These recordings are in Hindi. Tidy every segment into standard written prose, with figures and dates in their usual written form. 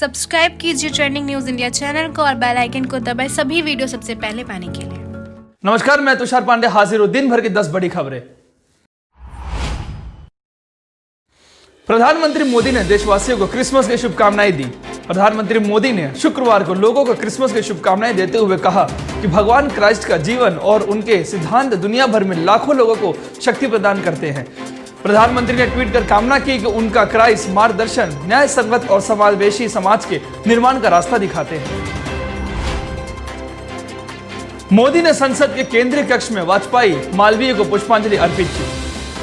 सब्सक्राइब कीजिए ट्रेंडिंग न्यूज इंडिया चैनल को और बेल आइकन को दबाएं सभी वीडियो सबसे पहले पाने के लिए। नमस्कार, मैं तुषार पांडे हाजिर हूं दिन भर की 10 बड़ी खबरें। प्रधानमंत्री मोदी ने देशवासियों को क्रिसमस की शुभकामनाएं दी। प्रधानमंत्री मोदी ने शुक्रवार को लोगों को क्रिसमस की शुभकामनाएं देते हुए कहा कि भगवान क्राइस्ट का जीवन और उनके सिद्धांत दुनिया भर में लाखों लोगों को शक्ति प्रदान करते हैं। प्रधानमंत्री ने ट्वीट कर कामना की कि उनका क्राइस्ट मार्गदर्शन न्याय संगत और समावेशी समाज के निर्माण का रास्ता दिखाते हैं। मोदी ने संसद के केंद्रीय कक्ष में वाजपेयी मालवीय को पुष्पांजलि अर्पित की।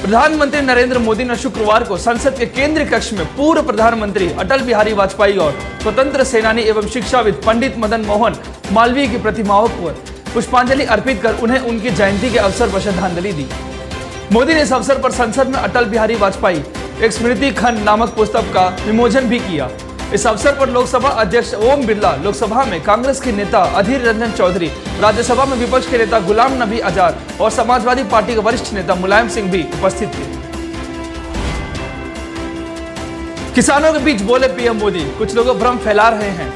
प्रधानमंत्री नरेंद्र मोदी ने शुक्रवार को संसद के केंद्रीय कक्ष में पूर्व प्रधानमंत्री अटल बिहारी वाजपेयी और स्वतंत्र सेनानी एवं शिक्षाविद पंडित मदन मोहन मालवीय की प्रतिमाओं पर पुष्पांजलि अर्पित कर उन्हें उनकी जयंती के अवसर पर श्रद्धांजलि दी। मोदी ने इस अवसर पर संसद में अटल बिहारी वाजपेयी एक स्मृति खंड नामक पुस्तक का विमोचन भी किया। इस अवसर पर लोकसभा अध्यक्ष ओम बिरला, लोकसभा में कांग्रेस के नेता अधीर रंजन चौधरी, राज्यसभा में विपक्ष के नेता गुलाम नबी आजाद और समाजवादी पार्टी के वरिष्ठ नेता मुलायम सिंह भी उपस्थित थे। किसानों के बीच बोले पीएम मोदी, कुछ लोग भ्रम फैला रहे हैं।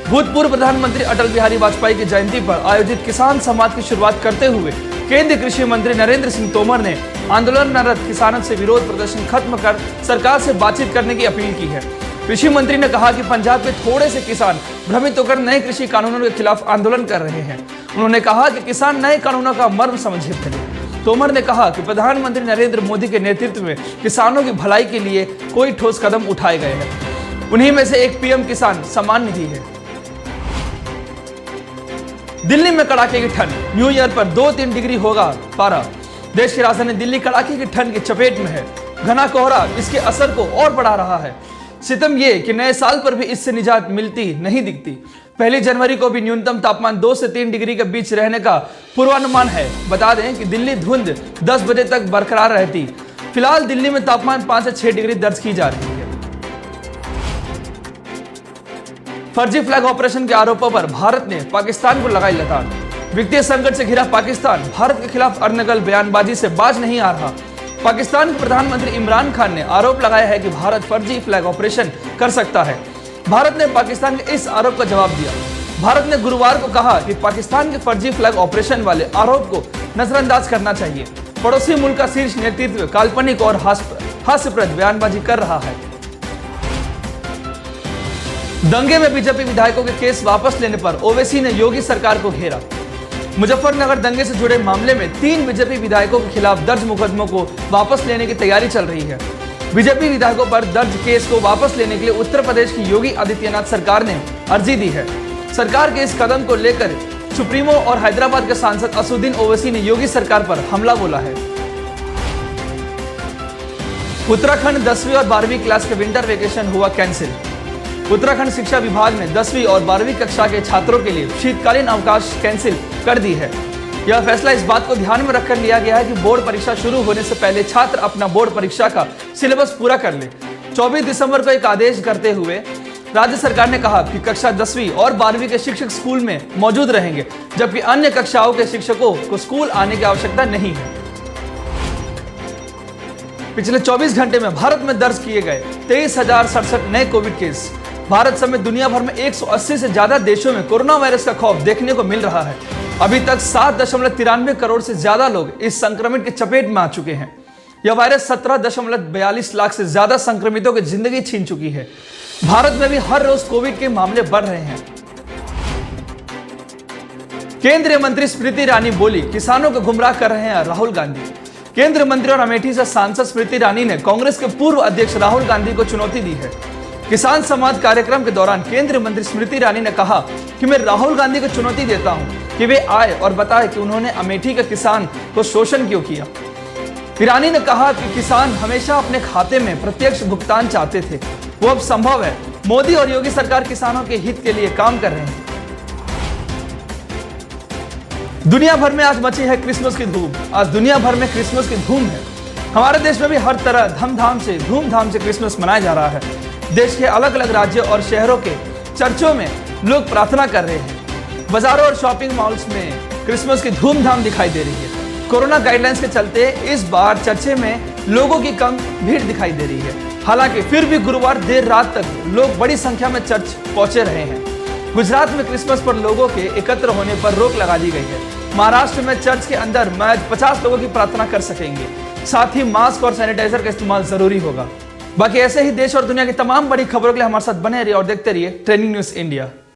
भूतपूर्व प्रधानमंत्री अटल बिहारी वाजपेयी की जयंती पर आयोजित किसान संवाद की शुरुआत करते हुए केंद्रीय कृषि मंत्री नरेंद्र सिंह तोमर ने आंदोलनरत किसानों से विरोध प्रदर्शन खत्म कर सरकार से बातचीत करने की अपील की है। कृषि मंत्री ने कहा कि पंजाब के थोड़े से किसान भ्रमित होकर नए कृषि कानूनों के खिलाफ आंदोलन कर रहे हैं। उन्होंने कहा कि किसान नए कानूनों का मर्म समझे थे। तोमर ने कहा कि प्रधानमंत्री नरेंद्र मोदी के नेतृत्व में किसानों की भलाई के लिए कोई ठोस कदम उठाए गए हैं। उन्हीं में से एक पीएम किसान सम्मान निधि है। दिल्ली में कड़ाके की ठंड, न्यू ईयर पर 2-3 डिग्री होगा पारा। देश की राजधानी दिल्ली कड़ाके की ठंड की चपेट में है। घना कोहरा इसके असर को और बढ़ा रहा है। सितम ये कि नए साल पर भी इससे निजात मिलती नहीं दिखती। 1 जनवरी को भी न्यूनतम तापमान 2 से 3 डिग्री के बीच रहने का पूर्वानुमान है। बता दें कि दिल्ली धुंध 10 बजे तक बरकरार रहती। फिलहाल दिल्ली में तापमान 5 से 6 डिग्री दर्ज की जा रही है। फर्जी फ्लैग ऑपरेशन के आरोपों पर भारत ने पाकिस्तान को लगाई लताड़। वित्तीय संकट से घिरा पाकिस्तान भारत के खिलाफ अनर्गल बयानबाजी से बाज नहीं आ रहा। पाकिस्तान के प्रधानमंत्री इमरान खान ने आरोप लगाया है कि भारत फर्जी फ्लैग ऑपरेशन कर सकता है। भारत ने पाकिस्तान के इस आरोप का जवाब दिया। भारत ने गुरुवार को कहा कि पाकिस्तान के फर्जी फ्लैग ऑपरेशन वाले आरोप को नजरअंदाज करना चाहिए। पड़ोसी मुल्क का शीर्ष नेतृत्व काल्पनिक और हास्यप्रद बयानबाजी कर रहा है। दंगे में बीजेपी विधायकों के केस वापस लेने पर ओवैसी ने योगी सरकार को घेरा। मुजफ्फरनगर दंगे से जुड़े मामले में 3 बीजेपी विधायकों के खिलाफ दर्ज मुकदमों को वापस लेने की तैयारी चल रही है। बीजेपी विधायकों पर दर्ज केस को वापस लेने के लिए उत्तर प्रदेश की योगी आदित्यनाथ सरकार ने अर्जी दी है। सरकार के इस कदम को लेकर सुप्रीमो और हैदराबाद के सांसद असुद्दीन ओवैसी ने योगी सरकार पर हमला बोला है। उत्तराखंड 10वीं और 12वीं क्लास के विंटर वेकेशन हुआ कैंसिल। उत्तराखंड शिक्षा विभाग ने 10वीं और 12वीं कक्षा के छात्रों के लिए शीतकालीन अवकाश कैंसिल कर दी है। यह फैसला इस बात को ध्यान में रखकर लिया गया है कि बोर्ड परीक्षा शुरू होने से पहले छात्र अपना बोर्ड परीक्षा का सिलेबस पूरा कर ले। 24 दिसंबर को एक आदेश करते हुए राज्य सरकार ने कहा कि कक्षा 10वीं और 12वीं के शिक्षक स्कूल में मौजूद रहेंगे, जबकि अन्य कक्षाओं के शिक्षकों को स्कूल आने की आवश्यकता नहीं है। पिछले 24 घंटे में भारत में दर्ज किए गए 23,067 नए कोविड केस। भारत समेत दुनिया भर में 180 से ज्यादा देशों में कोरोना वायरस का खौफ देखने को मिल रहा है। अभी तक 7.93 करोड़ से ज्यादा लोग इस संक्रमण की चपेट में आ चुके हैं। यह वायरस 17.42 लाख से ज्यादा संक्रमितों की जिंदगी छीन चुकी है। भारत में भी हर रोज कोविड के मामले बढ़ रहे हैं। केंद्रीय मंत्री स्मृति ईरानी बोली, किसानों को गुमराह कर रहे हैं राहुल गांधी। केंद्रीय मंत्री और अमेठी से सांसद स्मृति ईरानी ने कांग्रेस के पूर्व अध्यक्ष राहुल गांधी को चुनौती दी है। किसान संवाद कार्यक्रम के दौरान केंद्रीय मंत्री स्मृति ईरानी ने कहा कि मैं राहुल गांधी को चुनौती देता हूं कि वे आए और बताएं कि उन्होंने अमेठी के किसान को शोषण क्यों किया। ईरानी ने कहा कि किसान हमेशा अपने खाते में प्रत्यक्ष भुगतान चाहते थे, वो अब संभव है। मोदी और योगी सरकार किसानों के हित के लिए काम कर रहे हैं। दुनिया भर में आज मची है क्रिसमस की धूम। आज दुनिया भर में क्रिसमस की धूम है। हमारे देश में भी हर तरह धूमधाम से क्रिसमस मनाया जा रहा है। देश के अलग अलग राज्यों और शहरों के चर्चों में लोग प्रार्थना कर रहे हैं। बाजारों और शॉपिंग मॉल्स में क्रिसमस की धूमधाम दिखाई दे रही है। कोरोना गाइडलाइंस के चलते इस बार चर्चे में लोगों की कम भीड़ दिखाई दे रही है। हालांकि फिर भी गुरुवार देर रात तक लोग बड़ी संख्या में चर्च पहुंचे रहे हैं। गुजरात में क्रिसमस पर लोगों के एकत्र होने पर रोक लगा दी गई है। महाराष्ट्र में चर्च के अंदर महज 50 लोगों की प्रार्थना कर सकेंगे। साथ ही मास्क और सैनिटाइजर का इस्तेमाल जरूरी होगा। बाकी ऐसे ही देश और दुनिया की तमाम बड़ी खबरों के लिए हमारे साथ बने रहिए और देखते रहिए ट्रेंडिंग न्यूज इंडिया।